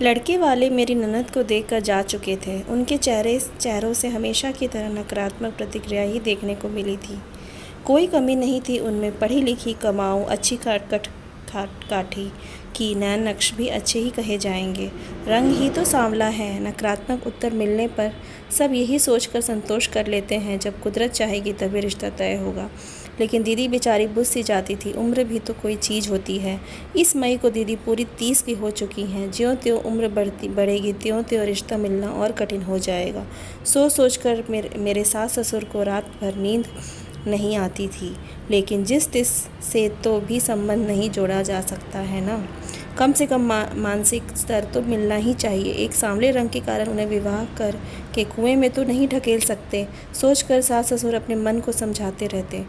लड़के वाले मेरी ननद को देखकर जा चुके थे। उनके चेहरों से हमेशा की तरह नकारात्मक प्रतिक्रिया ही देखने को मिली थी। कोई कमी नहीं थी उनमें। पढ़ी लिखी, कमाऊँ, अच्छी काठी की, नैन नक्श भी अच्छे ही कहे जाएंगे। रंग ही तो सांवला है। नकारात्मक उत्तर मिलने पर सब यही सोचकर संतोष कर लेते हैं जब कुदरत चाहेगी तभी रिश्ता तय होगा। लेकिन दीदी बेचारी बुझ सी जाती थी। उम्र भी तो कोई चीज़ होती है। इस मई को दीदी पूरी 30 की हो चुकी हैं। ज्यों-त्यों उम्र बढ़ेगी त्यों-त्यों रिश्ता मिलना और कठिन हो जाएगा। सोच कर मेरे सास ससुर को रात भर नींद नहीं आती थी। लेकिन जिस तिस से तो भी संबंध नहीं जोड़ा जा सकता है ना। कम से कम मानसिक स्तर तो मिलना ही चाहिए। एक सांवले रंग के कारण उन्हें विवाह कर के कुएं में तो नहीं ढकेल सकते। सोचकर सास ससुर अपने मन को समझाते रहते।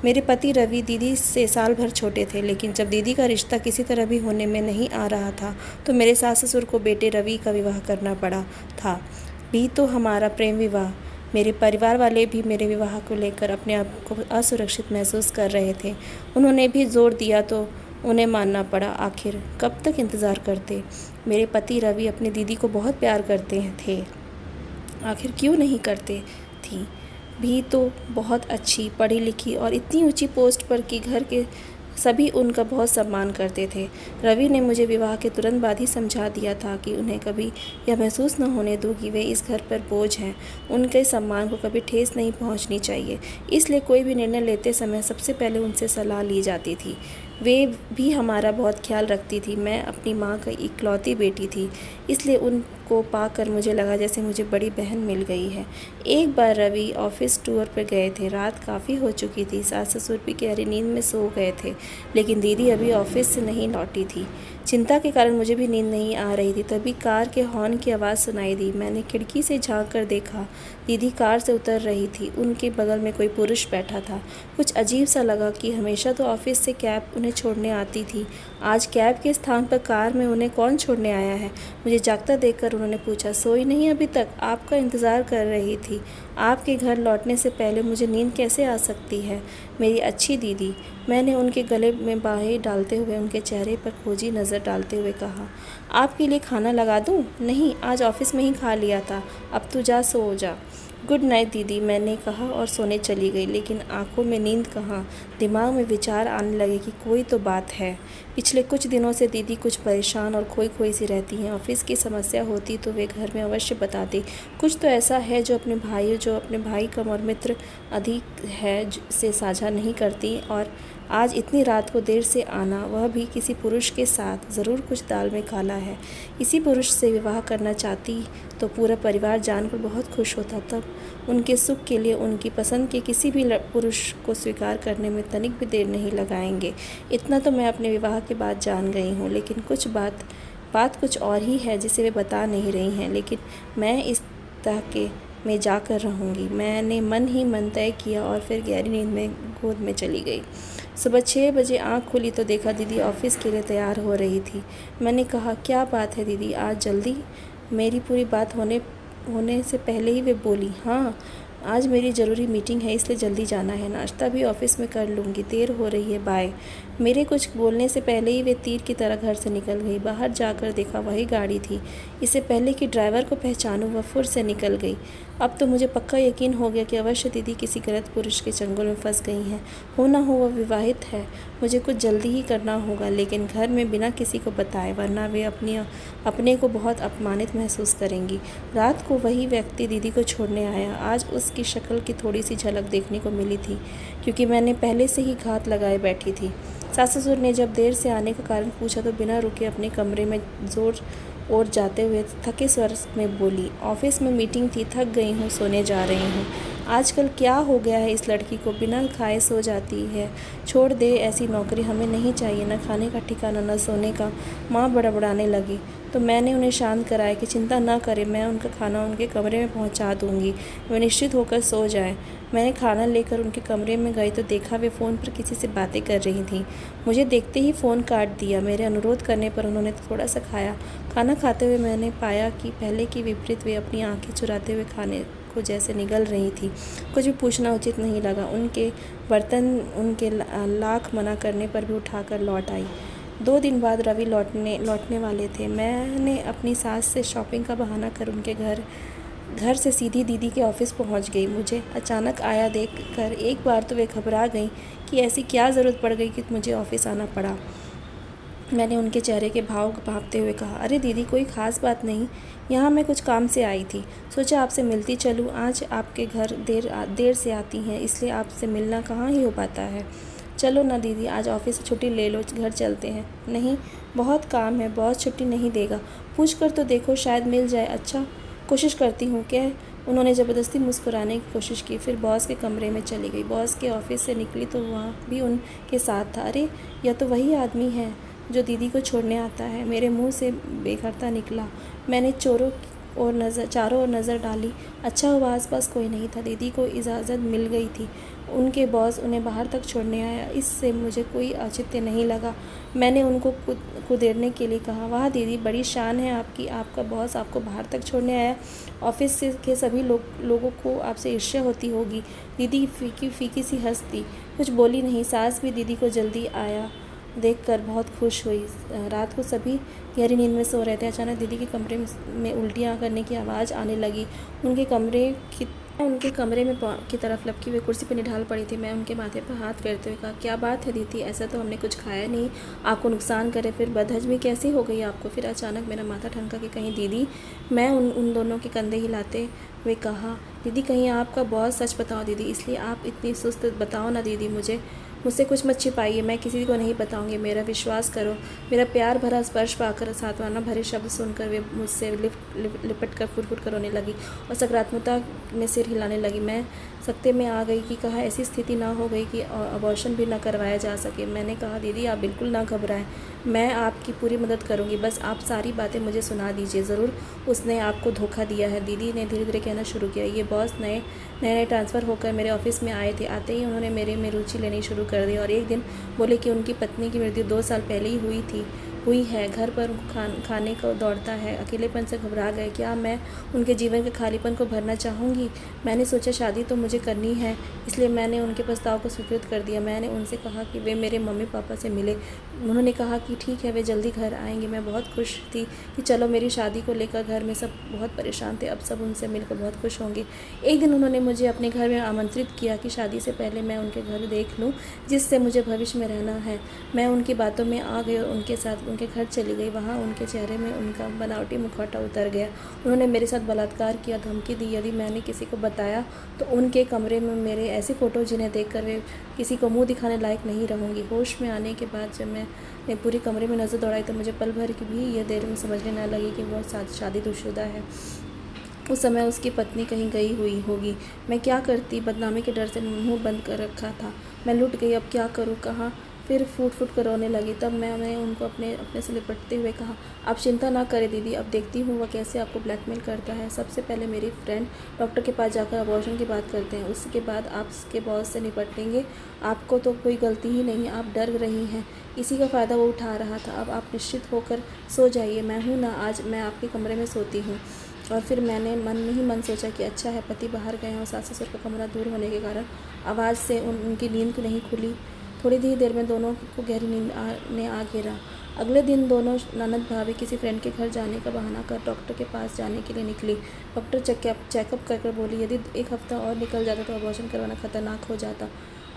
मेरे पति रवि दीदी से साल भर छोटे थे, लेकिन जब दीदी का रिश्ता किसी तरह भी होने में नहीं आ रहा था तो मेरे सास ससुर को बेटे रवि का विवाह करना पड़ा था। भी तो हमारा प्रेम विवाह। मेरे परिवार वाले भी मेरे विवाह को लेकर अपने आप को असुरक्षित महसूस कर रहे थे। उन्होंने भी जोर दिया तो उन्हें मानना पड़ा। आखिर कब तक इंतज़ार करते। मेरे पति रवि अपनी दीदी को बहुत प्यार करते थे। आखिर क्यों नहीं करते थी। भी तो बहुत अच्छी, पढ़ी लिखी और इतनी ऊंची पोस्ट पर कि घर के सभी उनका बहुत सम्मान करते थे। रवि ने मुझे विवाह के तुरंत बाद ही समझा दिया था कि उन्हें कभी यह महसूस न होने दूँ कि वे इस घर पर बोझ हैं। उनके सम्मान को कभी ठेस नहीं पहुंचनी चाहिए। इसलिए कोई भी निर्णय लेते समय सबसे पहले उनसे सलाह ली जाती थी। वे भी हमारा बहुत ख्याल रखती थी। मैं अपनी माँ की इकलौती बेटी थी, इसलिए उनको पाकर मुझे लगा जैसे मुझे बड़ी बहन मिल गई है। एक बार रवि ऑफिस टूर पर गए थे। रात काफ़ी हो चुकी थी। सास ससुर भी गहरी नींद में सो गए थे, लेकिन दीदी अभी ऑफिस से नहीं लौटी थी। चिंता के कारण मुझे भी नींद नहीं आ रही थी। तभी कार के हॉर्न की आवाज़ सुनाई दी। मैंने खिड़की से झांक कर देखा। दीदी कार से उतर रही थी। उनके बगल में कोई पुरुष बैठा था। कुछ अजीब सा लगा कि हमेशा तो ऑफिस से कैब उन्हें छोड़ने आती थी, आज कैब के स्थान पर कार में उन्हें कौन छोड़ने आया है। मुझे जागता देखकर उन्होंने पूछा, सोई नहीं अभी तक? आपका इंतज़ार कर रही थी। आपके घर लौटने से पहले मुझे नींद कैसे आ सकती है, मेरी अच्छी दीदी। मैंने उनके गले में बाहें डालते हुए उनके चेहरे पर खोजी नज़र डालते हुए कहा, आपके लिए खाना लगा दूँ? नहीं, आज ऑफिस में ही खा लिया था। अब तू जा, सो जा। गुड नाइट दीदी, मैंने कहा और सोने चली गई। लेकिन आंखों में नींद कहाँ। दिमाग में विचार आने लगे कि कोई तो बात है। पिछले कुछ दिनों से दीदी कुछ परेशान और खोई खोई सी रहती हैं। ऑफिस की समस्या होती तो वे घर में अवश्य बताती। कुछ तो ऐसा है जो अपने भाई कम और मित्र अधिक है से साझा नहीं करती। और आज इतनी रात को देर से आना, वह भी किसी पुरुष के साथ, ज़रूर कुछ दाल में काला है। इसी पुरुष से विवाह करना चाहती तो पूरा परिवार जानकर बहुत खुश होता। तब उनके सुख के लिए उनकी पसंद के किसी भी पुरुष को स्वीकार करने में तनिक भी देर नहीं लगाएंगे। इतना तो मैं अपने विवाह के बाद जान गई हूँ। लेकिन बात कुछ और ही है जिसे वे बता नहीं रही हैं। लेकिन मैं इस तहके में जाकर रहूँगी। मैंने मन ही मन तय किया और फिर गहरी नींद में गोद में चली गई। सुबह 6 बजे आँख खुली तो देखा दीदी ऑफिस के लिए तैयार हो रही थी। मैंने कहा, क्या बात है दीदी, आज जल्दी? मेरी पूरी बात होने से पहले ही वे बोली, हाँ आज मेरी ज़रूरी मीटिंग है इसलिए जल्दी जाना है। नाश्ता भी ऑफिस में कर लूँगी, देर हो रही है, बाय। मेरे कुछ बोलने से पहले ही वे तीर की तरह घर से निकल गई। बाहर जाकर देखा वही गाड़ी थी। इससे पहले कि ड्राइवर को पहचानूं वह फुर से निकल गई। अब तो मुझे पक्का यकीन हो गया कि अवश्य दीदी किसी गलत पुरुष के चंगुल में फंस गई हैं। हो ना हो वह विवाहित है। मुझे कुछ जल्दी ही करना होगा, लेकिन घर में बिना किसी को बताए, वरना वे अपने को बहुत अपमानित महसूस करेंगी। रात को वही व्यक्ति दीदी को छोड़ने आया। आज उसकी शक्ल की थोड़ी सी झलक देखने को मिली थी, क्योंकि मैंने पहले से ही घात लगाए बैठी थी। सास ससुर ने जब देर से आने का कारण पूछा तो बिना रुके अपने कमरे में जोर और जाते हुए थके स्वर में बोली, ऑफिस में मीटिंग थी, थक गई हूँ, सोने जा रही हूँ। आजकल क्या हो गया है इस लड़की को, बिना खाए सो जाती है। छोड़ दे, ऐसी नौकरी हमें नहीं चाहिए। न खाने का ठिकाना न सोने का। माँ बड़बड़ाने लगी तो मैंने उन्हें शांत कराया कि चिंता न करें, मैं उनका खाना उनके कमरे में पहुंचा दूंगी, वे निश्चित होकर सो जाएं। मैंने खाना लेकर उनके कमरे में गई तो देखा वे फ़ोन पर किसी से बातें कर रही थीं। मुझे देखते ही फ़ोन काट दिया। मेरे अनुरोध करने पर उन्होंने थोड़ा सा खाया। खाना खाते हुए मैंने पाया कि पहले की विपरीत वे अपनी आंखें चुराते हुए खाने को जैसे निगल रही थी। कुछ भी पूछना उचित नहीं लगा। उनके बर्तन उनके लाख मना करने पर भी उठाकर लौट आई। 2 दिन बाद रवि लौटने वाले थे। मैंने अपनी सास से शॉपिंग का बहाना कर उनके घर से सीधी दीदी के ऑफ़िस पहुंच गई। मुझे अचानक आया देखकर एक बार तो वे घबरा गईं कि ऐसी क्या ज़रूरत पड़ गई कि मुझे ऑफ़िस आना पड़ा। मैंने उनके चेहरे के भाव भांपते हुए कहा, अरे दीदी, कोई ख़ास बात नहीं, यहाँ मैं कुछ काम से आई थी, सोचा आपसे मिलती चलूँ। आज आपके घर देर से आती हैं, इसलिए आपसे मिलना कहाँ ही हो पाता है। चलो ना दीदी, आज ऑफिस से छुट्टी ले लो, घर चलते हैं। नहीं, बहुत काम है, बॉस छुट्टी नहीं देगा। पूछ कर तो देखो, शायद मिल जाए। अच्छा, कोशिश करती हूँ। क्या? उन्होंने ज़बरदस्ती मुस्कुराने की कोशिश की, फिर बॉस के कमरे में चली गई। बॉस के ऑफिस से निकली तो वहाँ भी उनके साथ था। अरे, यह तो वही आदमी है जो दीदी को छोड़ने आता है। मेरे मुंह से बेखरता निकला। मैंने चारों ओर नज़र डाली। अच्छा हुआ आसपास कोई नहीं था। दीदी को इजाज़त मिल गई थी। उनके बॉस उन्हें बाहर तक छोड़ने आया, इससे मुझे कोई औचित्य नहीं लगा। मैंने उनको कुदेरने के लिए कहा, वाह दीदी, बड़ी शान है आपकी, आपका बॉस आपको बाहर तक छोड़ने आया। ऑफिस के सभी लोगों को आपसे ईर्ष्या होती होगी। दीदी फीकी सी हंस दी, कुछ बोली नहीं। सास भी दीदी को जल्दी आया देखकर बहुत खुश हुई। रात को सभी गहरी नींद में सो रहे थे। अचानक दीदी के कमरे में उल्टियाँ करने की आवाज़ आने लगी। उनके कमरे में की तरफ लपकी हुई कुर्सी पर निढाल पड़ी थी। मैं उनके माथे पर हाथ फेरते हुए कहा, क्या बात है दीदी, ऐसा तो हमने कुछ खाया नहीं, आपको नुकसान करे, फिर बदहजमी कैसी हो गई आपको? फिर अचानक मेरा माथा ठनका कि कहीं दीदी। मैं उन दोनों के कंधे हिलाते हुए कहा, दीदी, कहीं आपका बॉस सच बताओ दीदी, इसलिए आप इतनी सुस्त? बताओ ना दीदी, मुझसे कुछ मत छिपाइए, मैं किसी को नहीं बताऊंगी, मेरा विश्वास करो। मेरा प्यार भरा स्पर्श पाकर, सांत्वना भरे शब्द सुनकर वे मुझसे लिपट कर फुट कर रोने लगी और सकारात्मकता में सिर हिलाने लगी। मैं सख्ते में आ गई कि कहा ऐसी स्थिति ना हो गई कि अबॉर्शन भी ना करवाया जा सके। मैंने कहा, दीदी आप बिल्कुल ना घबराएं, मैं आपकी पूरी मदद करूंगी, बस आप सारी बातें मुझे सुना दीजिए। ज़रूर उसने आपको धोखा दिया है, दीदी ने धीरे धीरे कहना शुरू किया। ये बॉस नए ट्रांसफ़र होकर मेरे ऑफिस में आए थे। आते ही उन्होंने मेरे में रुचि लेनी शुरू कर दी और एक दिन बोले कि उनकी पत्नी की मृत्यु 2 साल पहले ही हुई है। घर पर खाने को दौड़ता है। अकेलेपन से घबरा गए। क्या मैं उनके जीवन के खालीपन को भरना चाहूँगी? मैंने सोचा शादी तो मुझे करनी है, इसलिए मैंने उनके प्रस्ताव को स्वीकृत कर दिया। मैंने उनसे कहा कि वे मेरे मम्मी पापा से मिले। उन्होंने कहा कि ठीक है, वे जल्दी घर आएंगे। मैं बहुत खुश थी कि चलो, मेरी शादी को लेकर घर में सब बहुत परेशान थे, अब सब उनसे मिलकर बहुत खुश होंगे। एक दिन उन्होंने मुझे अपने घर में आमंत्रित किया कि शादी से पहले मैं उनके घर देख लूँ, जिससे मुझे भविष्य में रहना है। मैं उनकी बातों में आ गई और उनके साथ उनके घर चली गई। वहाँ उनके चेहरे में उनका बनावटी मुखौटा उतर गया। उन्होंने मेरे साथ बलात्कार किया, धमकी दी, यदि मैंने किसी को बताया तो उनके कमरे में मेरे ऐसी फ़ोटो जिन्हें देखकर वे किसी को मुंह दिखाने लायक नहीं रहूँगी। होश में आने के बाद जब मैंने पूरी कमरे में नज़र दौड़ाई तो मुझे पल भर की भी यह देर में समझने न लगी कि वह शादीशुदा है। उस समय उसकी पत्नी कहीं गई हुई होगी। मैं क्या करती? बदनामी के डर से मुंह बंद कर रखा था। मैं लुट गई, अब क्या करूँ? कहाँ? फिर फूट कर रोने लगी। तब मैंने उनको अपने से लिपटते हुए कहा, आप चिंता ना करें दीदी, अब देखती हूँ वह कैसे आपको ब्लैकमेल करता है। सबसे पहले मेरी फ्रेंड डॉक्टर के पास जाकर अबॉर्शन की बात करते हैं, उसके बाद आप उसके बॉस से निपटेंगे। आपको तो कोई गलती ही नहीं, आप डर रही हैं, इसी का फ़ायदा वो उठा रहा था। अब आप निश्चित होकर सो जाइए, मैं हूँ ना, आज मैं आपके कमरे में सोती हूँ। और फिर मैंने मन में ही मन सोचा कि अच्छा है, पति बाहर गए हैं और सास ससुर का कमरा दूर होने के कारण आवाज़ से उनकी नींद नहीं खुली। थोड़ी ही देर में दोनों को गहरी नींद ने आ घेरा। अगले दिन दोनों ननद भाभी किसी फ्रेंड के घर जाने का बहाना कर डॉक्टर के पास जाने के लिए निकली। डॉक्टर चेकअप कर बोली, यदि 1 हफ्ता और निकल जाता तो अबॉर्शन करवाना खतरनाक हो जाता।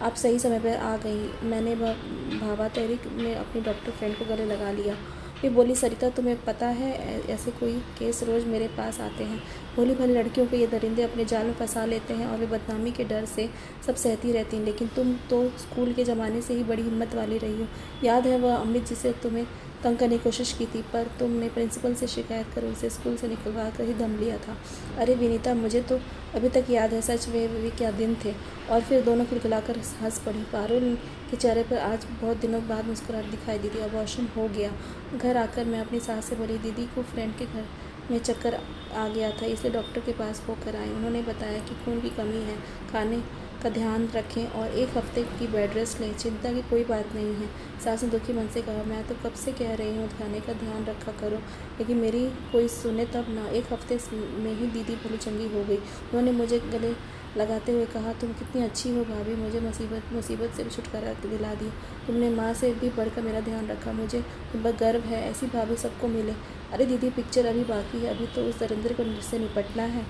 आप सही समय पर आ गई। मैंने भावात्मक में अपनी डॉक्टर फ्रेंड को गले लगा लिया। फिर बोली, सरिता, तुम्हें पता है ऐसे कोई केस रोज़ मेरे पास आते हैं। भोली भाली लड़कियों को ये दरिंदे अपने जाल में फंसा लेते हैं और वे बदनामी के डर से सब सहती रहती हैं। लेकिन तुम तो स्कूल के ज़माने से ही बड़ी हिम्मत वाली रही हो। याद है वह अमित जिसे तुम्हें तंग करने की कोशिश की थी, पर तुमने प्रिंसिपल से शिकायत कर उसे स्कूल से निकलवा कर ही दम लिया था। अरे विनीता, मुझे तो अभी तक याद है, सच वे क्या दिन थे। और फिर दोनों खिलखिलाकर हंस पड़ी। पारुल के चेहरे पर आज बहुत दिनों बाद मुस्कुराहट दिखाई दी थी। अबॉर्शन हो गया। घर आकर मैं अपनी सास से बोली, दीदी को फ्रेंड के घर में चक्कर आ गया था, इसलिए डॉक्टर के पास होकर आई। उन्होंने बताया कि खून की कमी है, खाने का ध्यान रखें और 1 हफ्ते की बेड रेस्ट लें। चिंता की कोई बात नहीं है। सास ने दुखी मन से कहा, मैं तो कब से कह रही हूँ खाने का ध्यान रखा करो, लेकिन मेरी कोई सुने तब ना। 1 हफ्ते में ही दीदी भली चंगी हो गई। उन्होंने मुझे गले लगाते हुए कहा, तुम कितनी अच्छी हो भाभी, मुझे मुसीबत से छुटकारा दिला दिया। तुमने माँ से भी बढ़कर मेरा ध्यान रखा, मुझे तुम पर गर्व है। ऐसी भाभी सबको मिले। अरे दीदी, पिक्चर अभी बाकी है, अभी तो उस दरिंदर को से निपटना है।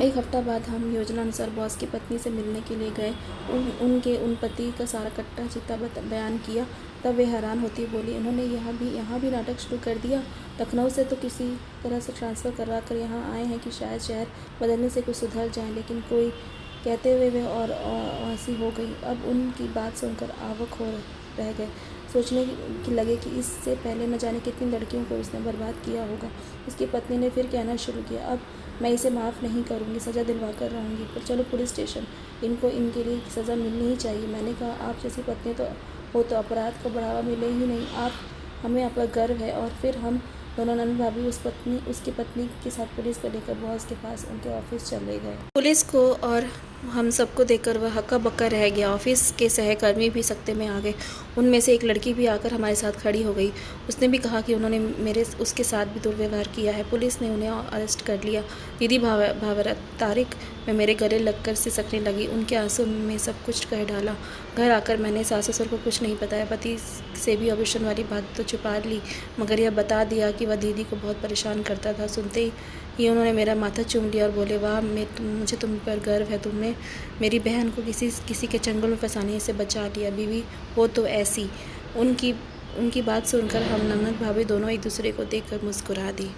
एक हफ्ता बाद हम योजना अनुसार बॉस की पत्नी से मिलने के लिए गए। उनके पति का सारा कट्टा चिट्ठा बयान किया। तब वे हैरान होती बोली, इन्होंने यहाँ भी नाटक शुरू कर दिया। लखनऊ से तो किसी तरह से ट्रांसफ़र करवा कर यहाँ आए हैं कि शायद शहर बदलने से कुछ सुधर जाए, लेकिन कोई कहते हुए वे और हंसी हो गई। अब उनकी बात सुनकर आवाक हो रह गए। सोचने की लगे कि इससे पहले न जाने कितनी लड़कियों को उसने बर्बाद किया होगा। उसकी पत्नी ने फिर कहना शुरू किया, अब मैं इसे माफ़ नहीं करूँगी, सज़ा दिलवा कर रहूँगी। पर चलो पुलिस स्टेशन, इनको इनके लिए सज़ा मिलनी ही चाहिए। मैंने कहा, आप जैसी पत्नी हो तो अपराध को बढ़ावा मिले ही नहीं। हमें आप पर गर्व है। और फिर हम दोनों नंद भाभी उसकी पत्नी के साथ पुलिस को लेकर बॉस के पास उनके ऑफिस चले गए। पुलिस को और हम सबको देखकर वह हक्का बक्का रह गया। ऑफिस के सहकर्मी भी सकते में आ गए। उनमें से एक लड़की भी आकर हमारे साथ खड़ी हो गई। उसने भी कहा कि उन्होंने उसके साथ भी दुर्व्यवहार किया है। पुलिस ने उन्हें अरेस्ट कर लिया। दीदी भावरा तारिक में मेरे गले लगकर सिसकने लगी। उनके आंसू में सब कुछ कह डाला। घर आकर मैंने सास ससुर को कुछ नहीं बताया। पति से भी ऑपरेशन वाली बात तो छुपा ली, मगर यह बता दिया कि वह दीदी को बहुत परेशान करता था। सुनते ही उन्होंने मेरा माथा चूम लिया और बोले, वाह, मुझे तुम पर गर्व है। तुमने मेरी बहन को किसी के चंगुल में फंसाने से बचा लिया। बीवी हो तो ऐसी। उनकी बात सुनकर हम ननद भाभी दोनों एक दूसरे को देखकर मुस्कुरा दी।